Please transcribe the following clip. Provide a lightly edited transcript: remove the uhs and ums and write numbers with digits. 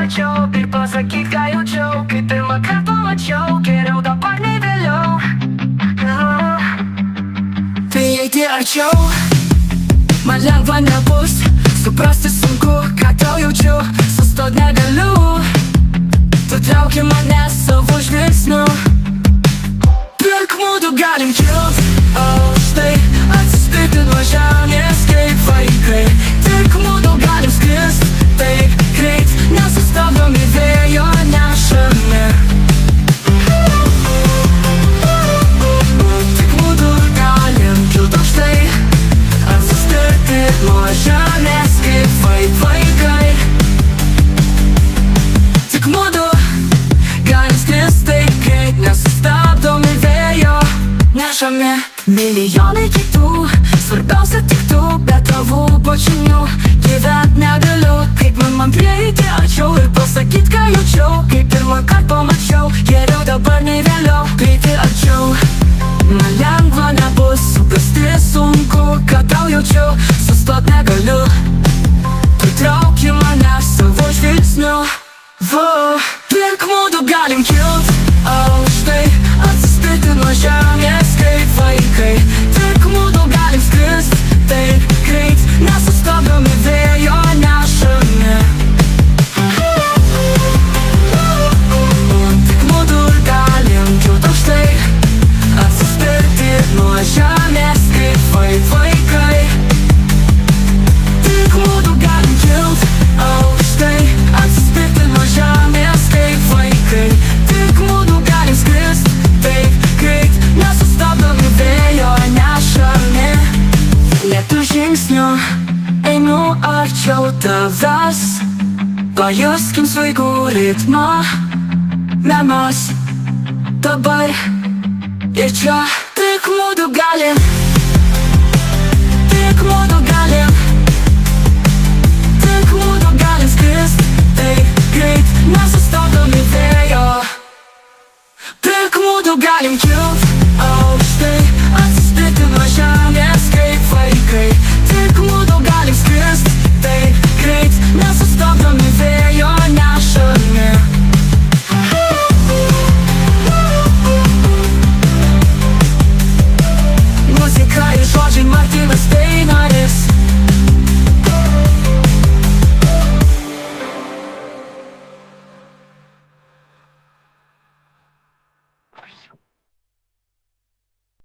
pamačiau ir pasakyt, ką jaučiau. Kai pirmą kartą pamačiau, geriau dabar nei vėliau. Tai eiti arčiau man lengva nebus, suprasti sunku, ką tau jaučiu. Sustot negaliu, tu trauki mane savo žvilgsniu. Pirk mudu galim kilt, o štai atsispirti nuo žemės kaip vaikai. Tik mudu galim skrist taip greit, nesustabdomi vėjo nešami. Tik mudu galim kilt aukštai, atsispirti nuo žemės kaip vaikai. Tik mudu galim skrist taip greit, nesustabdomi vėjo nešami. Milijonai kitų, svarbiausia tik tu, be tavų bučinių gyvent negaliu. Kaip man prieiti arčiau ir pasakyt, ką jaučiau. Kai pirmą kartą pamačiau, geriau dabar nei vėliau. Prieiti arčiau man lengva nebus, suprasti sunku, ką tau jaučiau. Sustot negaliu, tu trauki mane savo žvilgsniu. Pirk mudu galim kilt aukštai, atsispirti nuo žemės kaip vaikai. Tik mudu galim skrist taip greit, nesustabdomi vėjo nešami. Tik mudu galim kilt aukštai, atsispirti nuo žemės kaip vaikai. Tik mudu galim kilt aukštai, atsispirti nuo žemės kaip vaikai. Tik mudu galim skrist taip greit, nesustabdomi vėjo nešami. Lėtu žingsniu einu arčiau tavęs, pajuskim svaigų ritmą. Mes dabar ir čia. Tik mudu galim, tik mudu galim, tik mudu galim skrist taip greit, nesustabdomi vėjo. Tik mudu galim kilt aukštai, atsispirti nuo žemės kaip vaikai. Tik mudu galim skrist taip greit, nesustabdomi vėjo nešami. Muzika ir žodžiai Martynas Steinaris.